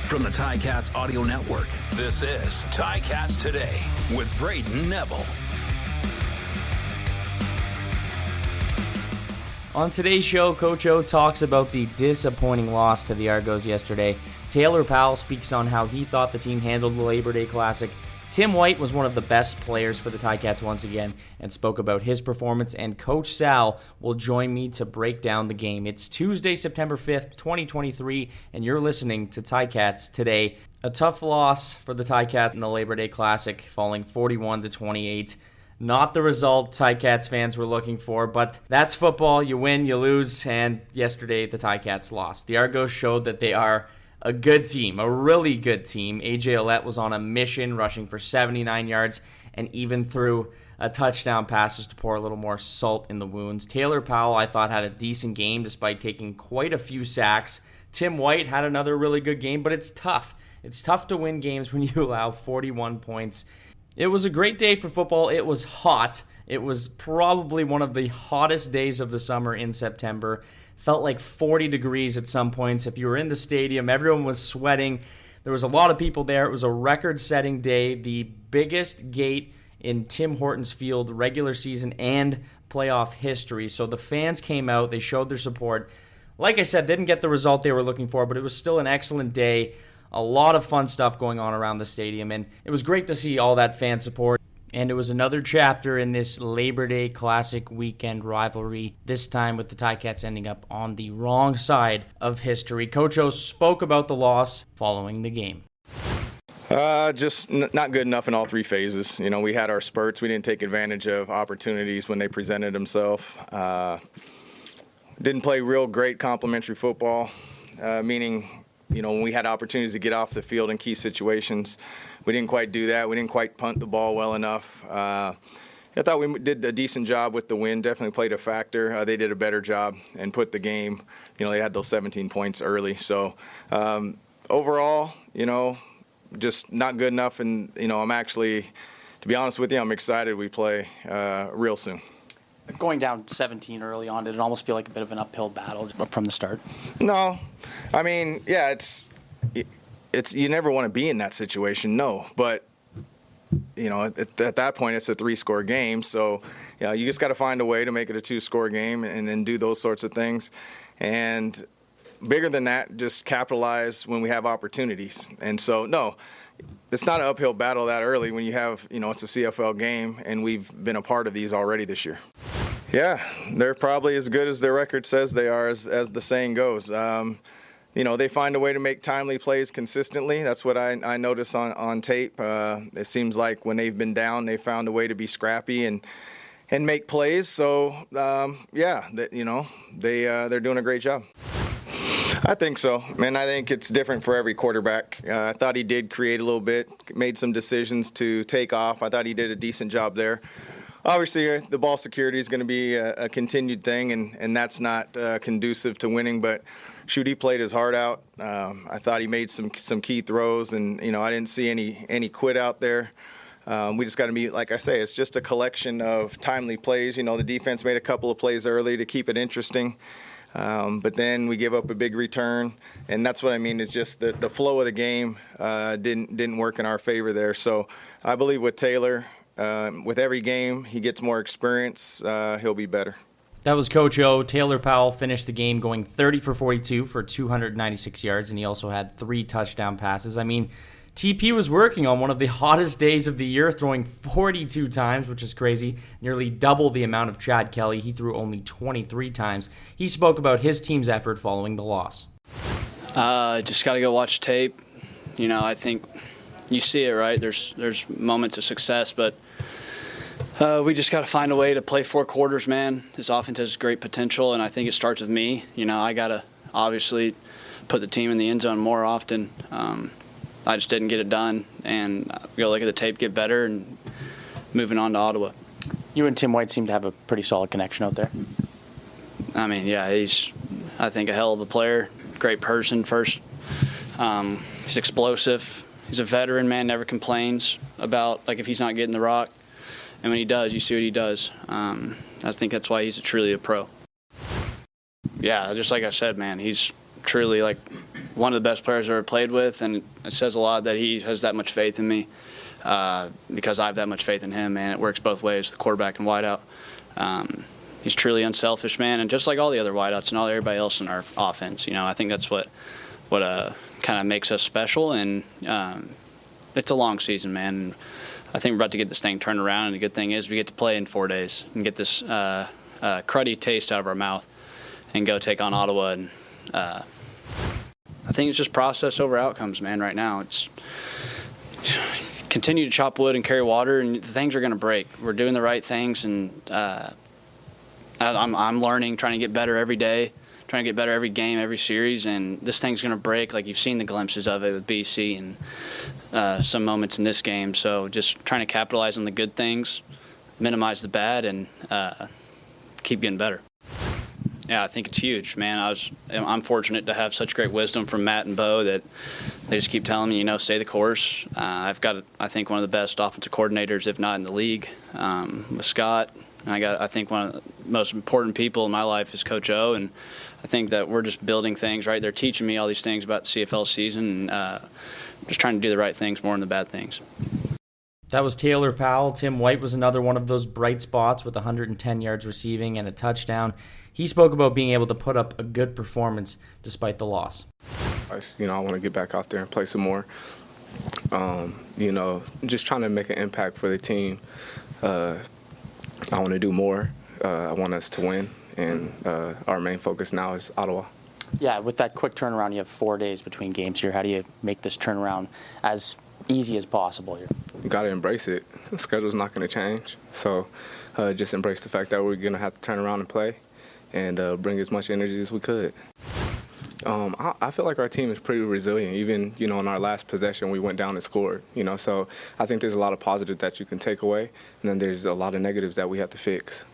From the Ticats Audio Network, this is Ticats Today with Braden Neville. On today's show, Coach O talks about the disappointing loss to the Argos yesterday. Taylor Powell speaks on how he thought the team handled the Labor Day Classic. Tim White was one of the best players for the Ticats once again and spoke about his performance, and Coach Sal will join me to break down the game. It's Tuesday, September 5th, 2023, and you're listening to Ticats Today. A tough loss for the Ticats in the Labor Day Classic, falling 41-28. Not the result Ticats fans were looking for, but that's football. You win, you lose, and yesterday the Ticats lost. The Argos showed that they are a good team, a really good team. A.J. Ouellette was on a mission, rushing for 79 yards, and even threw a touchdown pass just to pour a little more salt in the wounds. Taylor Powell, I thought, had a decent game despite taking quite a few sacks. Tim White had another really good game, but it's tough. It's tough to win games when you allow 41 points. It was a great day for football. It was hot. It was probably one of the hottest days of the summer in September. Felt like 40 degrees at some points. If you were in the stadium, everyone was sweating. There was a lot of people there. It was a record-setting day, the biggest gate in Tim Hortons Field regular season and playoff history. So the fans came out. They showed their support. Like I said, didn't get the result they were looking for, but it was still an excellent day. A lot of fun stuff going on around the stadium, and it was great to see all that fan support. And it was another chapter in this Labor Day Classic weekend rivalry, this time with the Ticats ending up on the wrong side of history. Coach O spoke about the loss following the game. Just not good enough in all three phases. You know, we had our spurts. We didn't take advantage of opportunities when they presented themselves. Didn't play real great complementary football, meaning, you know, when we had opportunities to get off the field in key situations, we didn't quite do that. We didn't quite punt the ball well enough. I thought we did a decent job with the win. Definitely played a factor. They did a better job and put the game. You know, they had those 17 points early. So overall, you know, just not good enough. And, you know, I'm actually, to be honest with you, I'm excited we play real soon. Going down 17 early on, did it almost feel like a bit of an uphill battle from the start? No. I mean, yeah, it's you never want to be in that situation, no. But, you know, at that point, it's a 3-score game. So, you know, you just got to find a way to make it a 2-score game and then do those sorts of things. And bigger than that, just capitalize when we have opportunities. And so, no, it's not an uphill battle that early when you have, you know, it's a CFL game, and we've been a part of these already this year. Yeah, they're probably as good as their record says they are, as the saying goes. You know, they find a way to make timely plays consistently. That's what I notice on tape. It seems like when they've been down, they found a way to be scrappy and make plays. So, yeah, you know, they're doing a great job. I think so. Man, I think it's different for every quarterback. I thought he did create a little bit, made some decisions to take off. I thought he did a decent job there. Obviously, the ball security is going to be a continued thing, and that's not conducive to winning. But, shoot, he played his heart out. I thought he made some key throws, and, you know, I didn't see any quit out there. We just got to be, like I say, it's just a collection of timely plays. You know, the defense made a couple of plays early to keep it interesting. But then we give up a big return, and that's what I mean. It's just the flow of the game didn't work in our favor there. So I believe with Taylor, with every game he gets more experience, he'll be better. That was Coach O. Taylor Powell finished the game going 30 for 42 for 296 yards, and he also had 3 touchdown passes. I mean, TP was working on one of the hottest days of the year, throwing 42 times, which is crazy, nearly double the amount of Chad Kelly. He threw only 23 times. He spoke about his team's effort following the loss. Just got to go watch tape. You know, I think you see it, right? There's moments of success, but we just got to find a way to play 4 quarters, man. This offense has great potential, and I think it starts with me. You know, I got to obviously put the team in the end zone more often. I just didn't get it done, and we got to look at the tape, get better, and moving on to Ottawa. You and Tim White seem to have a pretty solid connection out there. I mean, yeah, he's, I think, a hell of a player, great person first. He's explosive. He's a veteran, man, never complains about, like, if he's not getting the rock. And when he does, you see what he does. I think that's why he's truly a pro. Yeah, just like I said, man, he's truly like one of the best players I've ever played with, and it says a lot that he has that much faith in me because I have that much faith in him, man. It works both ways, the quarterback and wideout. He's truly unselfish, man, and just like all the other wideouts and everybody else in our offense, I think that's what kind of makes us special, and it's a long season, man. And I think we're about to get this thing turned around, and the good thing is we get to play in 4 days and get this cruddy taste out of our mouth and go take on Ottawa. And I think it's just process over outcomes, man. Right now, it's continue to chop wood and carry water, and the things are going to break. We're doing the right things, and I'm learning, trying to get better every day, trying to get better every game, every series, and this thing's going to break. Like you've seen the glimpses of it with BC and some moments in this game. So just trying to capitalize on the good things, minimize the bad, and keep getting better. Yeah, I think it's huge, man. I'm fortunate to have such great wisdom from Matt and Bo that they just keep telling me, stay the course. I've got, I think, one of the best offensive coordinators, if not in the league, with Scott. And I think one of the most important people in my life is Coach O, and I think that we're just building things, right? They're teaching me all these things about the CFL season, and just trying to do the right things more than the bad things. That was Taylor Powell. Tim White was another one of those bright spots with 110 yards receiving and a touchdown. He spoke about being able to put up a good performance despite the loss. I want to get back out there and play some more. Just trying to make an impact for the team. I want to do more. I want us to win, and our main focus now is Ottawa. Yeah, with that quick turnaround, you have 4 days between games here. How do you make this turnaround as easy as possible here? You got to embrace it. The schedule's not going to change. So just embrace the fact that we're going to have to turn around and play and bring as much energy as we could. I feel like our team is pretty resilient. Even, in our last possession, we went down and scored, So I think there's a lot of positive that you can take away, and then there's a lot of negatives that we have to fix.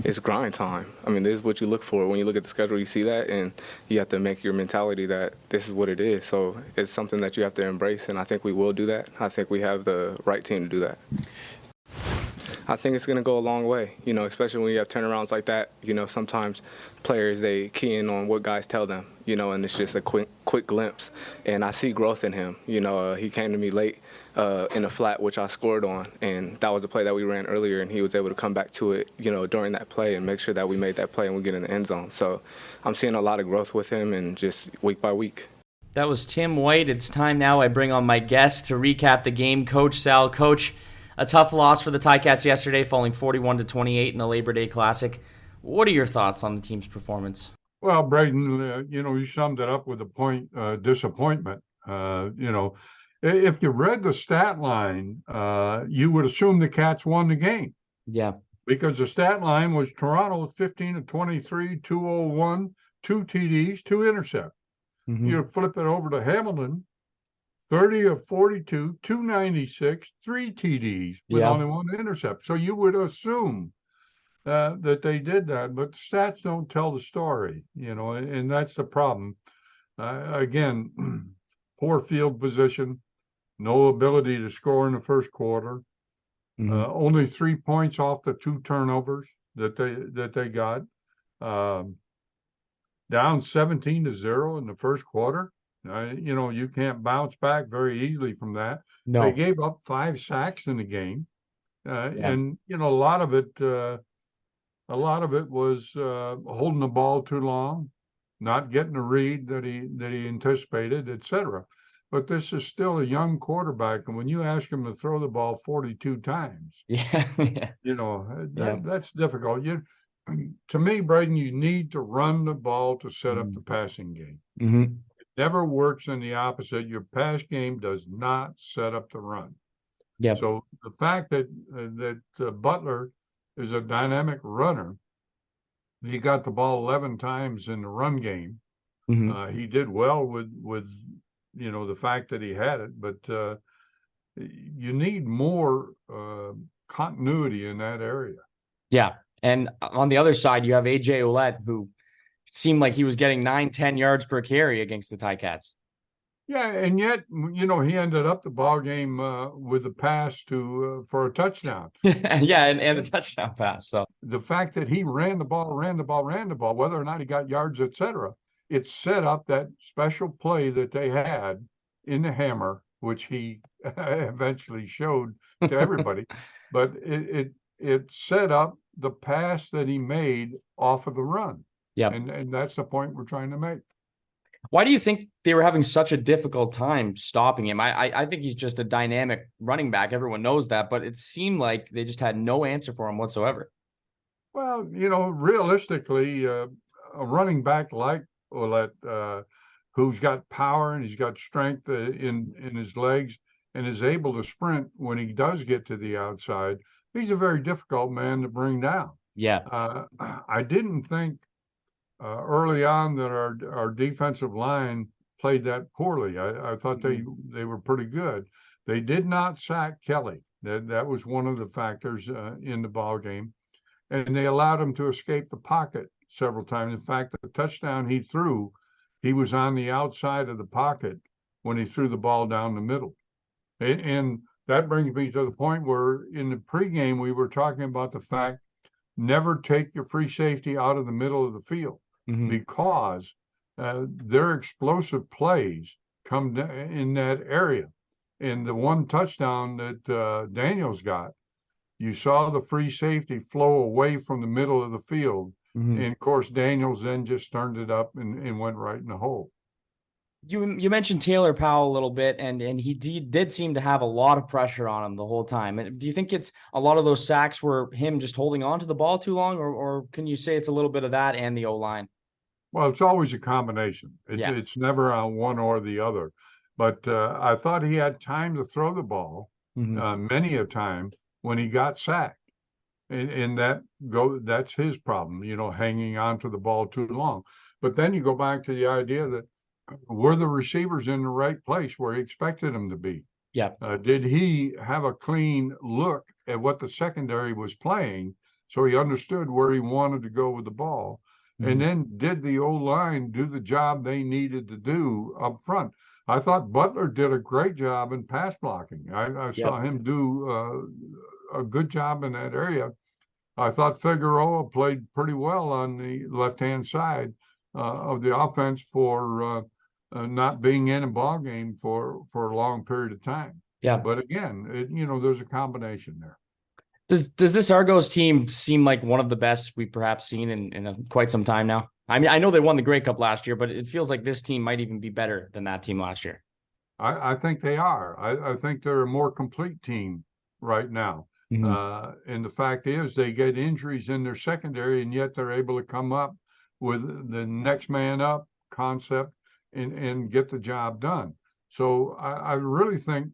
It's grind time. This is what you look for. When you look at the schedule, you see that, and you have to make your mentality that this is what it is. So it's something that you have to embrace, and I think we will do that. I think we have the right team to do that. I think it's going to go a long way, especially when you have turnarounds like that. Sometimes players, they key in on what guys tell them, and it's just a quick glimpse. And I see growth in him. He came to me late in a flat, which I scored on, and that was the play that we ran earlier, and he was able to come back to it, during that play and make sure that we made that play and we get in the end zone. So I'm seeing a lot of growth with him, and just week by week. That was Tim White. It's time now I bring on my guest to recap the game, Coach Sal. Coach, a tough loss for the Ticats yesterday, falling 41-28 in the Labor Day Classic. What are your thoughts on the team's performance? Well, Braden, you summed it up with a point, disappointment. If you read the stat line, you would assume the Cats won the game. Yeah. Because the stat line was Toronto 15-23, 201, 2 TDs, 2 intercepts. Mm-hmm. You flip it over to Hamilton, 30 of 42, 296, 3 TDs with only 1 intercept. So you would assume that they did that, but the stats don't tell the story, and that's the problem. Again, poor field position, no ability to score in the first quarter, only 3 points off the 2 turnovers that they got, down 17-0 in the first quarter. You can't bounce back very easily from that. No. They gave up 5 sacks in the game, and a lot of it was holding the ball too long, not getting the read that he anticipated, etc. But this is still a young quarterback, and when you ask him to throw the ball 42 times, that's difficult. To me, Braden, you need to run the ball to set up the passing game. Mm-hmm. Never works in the opposite. Your pass game does not set up the run. Yeah. So the fact that Butler is a dynamic runner, he got the ball 11 times in the run game. Mm-hmm. He did well with the fact that he had it, but you need more continuity in that area. Yeah. And on the other side, you have A.J. Ouellette, who seemed like he was getting 9-10 yards per carry against the Ticats. Yeah, and yet, he ended up the ball game with a pass for a touchdown. Yeah, and a touchdown pass. So the fact that he ran the ball, whether or not he got yards, etc., it set up that special play that they had in the hammer, which he eventually showed to everybody. But it set up the pass that he made off of the run. Yeah. And that's the point we're trying to make. Why do you think they were having such a difficult time stopping him? I think he's just a dynamic running back. Everyone knows that, but it seemed like they just had no answer for him whatsoever. Well, realistically, a running back like Ouellette, who's got power and he's got strength in his legs and is able to sprint when he does get to the outside, he's a very difficult man to bring down. Yeah. I didn't think early on that our defensive line played that poorly. I thought they were pretty good. They did not sack Kelly. That was one of the factors in the ball game. And they allowed him to escape the pocket several times. In fact, the touchdown he threw, he was on the outside of the pocket when he threw the ball down the middle. And that brings me to the point where in the pregame, we were talking about the fact, never take your free safety out of the middle of the field because their explosive plays come in that area. And the one touchdown that Daniels got, you saw the free safety flow away from the middle of the field. And of course, Daniels then just turned it up and went right in the hole. You mentioned Taylor Powell a little bit, and he did seem to have a lot of pressure on him the whole time. And do you think it's a lot of those sacks were him just holding on to the ball too long, or can you say it's a little bit of that and the O-line? Well, it's always a combination. It's never on one or the other. But I thought he had time to throw the ball many a time when he got sacked. And that's his problem, hanging on to the ball too long. But then you go back to the idea that were the receivers in the right place where he expected them to be? Yeah. Did he have a clean look at what the secondary was playing so he understood where he wanted to go with the ball? And then did the O-line do the job they needed to do up front? I thought Butler did a great job in pass blocking. I saw him do a good job in that area. I thought Figueroa played pretty well on the left-hand side of the offense for not being in a ball game for a long period of time. Yeah. But again, there's a combination there. Does this Argos team seem like one of the best we've perhaps seen in quite some time now? I mean, I know they won the Grey Cup last year, but it feels like this team might even be better than that team last year. I think they are. I think they're a more complete team right now. And the fact is they get injuries in their secondary, and yet they're able to come up with the next man up concept and get the job done. So I really think,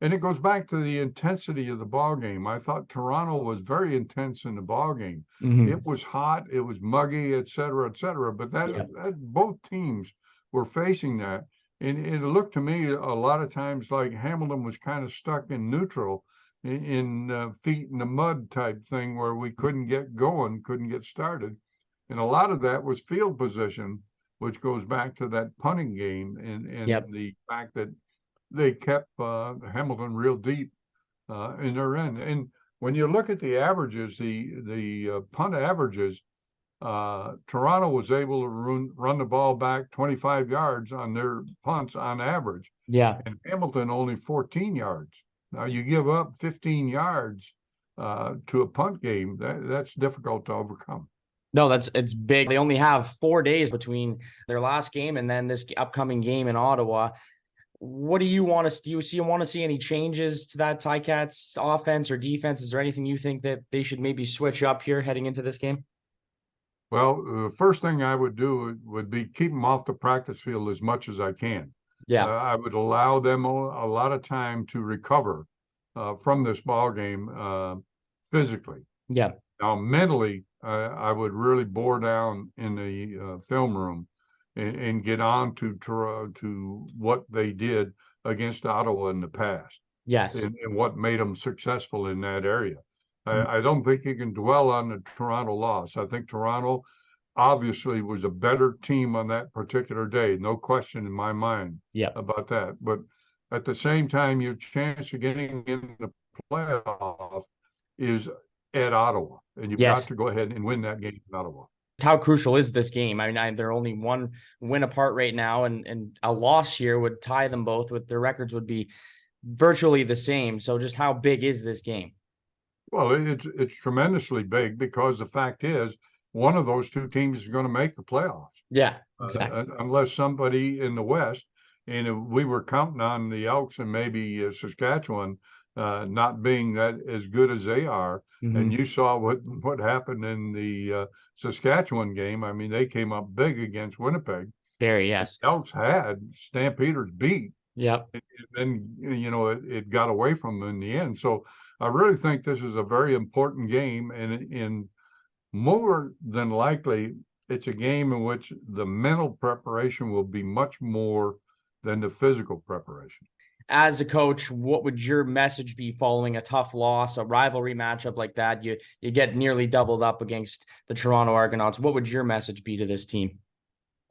and it goes back to the intensity of the ball game. I thought Toronto was very intense in the ball game. It was hot, it was muggy, et cetera, but that both teams were facing that. And it looked to me a lot of times like Hamilton was kind of stuck in neutral in feet in the mud type thing where we couldn't get going, couldn't get started. And a lot of that was field position, which goes back to that punting game and the fact that they kept Hamilton real deep in their end. And when you look at the averages, the punt averages, Toronto was able to run the ball back 25 yards on their punts on average. Yeah. And Hamilton only 14 yards. Now you give up 15 yards to a punt game. That's difficult to overcome. No, it's big. They only have 4 days between their last game and then this upcoming game in Ottawa. What do you want to do? You want to see any changes to that Ticats offense or defense? Is there anything you think that they should maybe switch up here heading into this game? Well, the first thing I would do would be keep them off the practice field as much as I can. Yeah. I would allow them a lot of time to recover from this ball game physically. Yeah. Now, mentally, I would really bore down in the film room and get on to what they did against Ottawa in the past. Yes. And what made them successful in that area. I don't think you can dwell on the Toronto loss. I think Toronto obviously was a better team on that particular day. No question in my mind about that. But at the same time, your chance of getting in the playoff is at Ottawa. And you've got to go ahead and win that game in Ottawa. How crucial is this game? I mean, they're only one win apart right now, and a loss here would tie them both. With their records would be virtually the same. So just how big is this game? Well, it's tremendously big because the fact is one of those two teams is going to make the playoffs. Yeah, exactly. Unless somebody in the West, and we were counting on the Elks and maybe Saskatchewan not being that as good as they are. Mm-hmm. And you saw what happened in the Saskatchewan game. I mean, they came up big against Winnipeg. Very, yes. The Elks had Stampeders beat. Yep. And then, it got away from them in the end. So I really think this is a very important game. And in more than likely, it's a game in which the mental preparation will be much more than the physical preparation. As a coach, what would your message be following a tough loss, a rivalry matchup like that? You get nearly doubled up against the Toronto Argonauts. What would your message be to this team?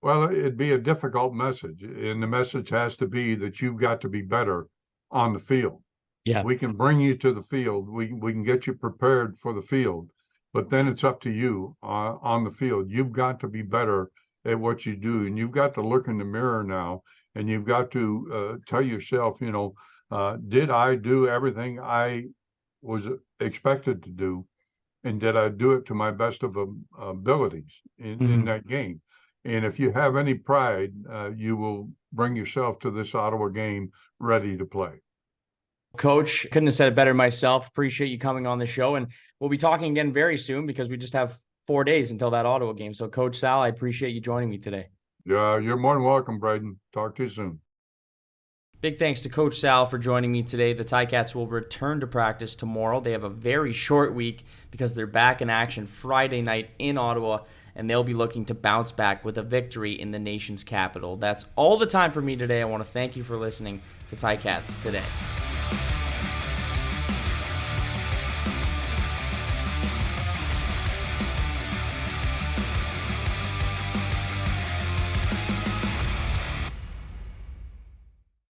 Well, it'd be a difficult message, and the message has to be that you've got to be better on the field. Yeah, we can bring you to the field. We can get you prepared for the field, but then it's up to you on the field. You've got to be better at what you do, and you've got to look in the mirror now, and you've got to tell yourself, did I do everything I was expected to do, and did I do it to my best of abilities in that game? And if you have any pride, you will bring yourself to this Ottawa game ready to play. Coach, couldn't have said it better myself. Appreciate you coming on the show. And we'll be talking again very soon because we just have 4 days until that Ottawa game. So, Coach Sal, I appreciate you joining me today. Yeah, you're more than welcome, Braden. Talk to you soon. Big thanks to Coach Sal for joining me today. The Ticats will return to practice tomorrow. They have a very short week because they're back in action Friday night in Ottawa, and they'll be looking to bounce back with a victory in the nation's capital. That's all the time for me today. I want to thank you for listening to Ticats Today.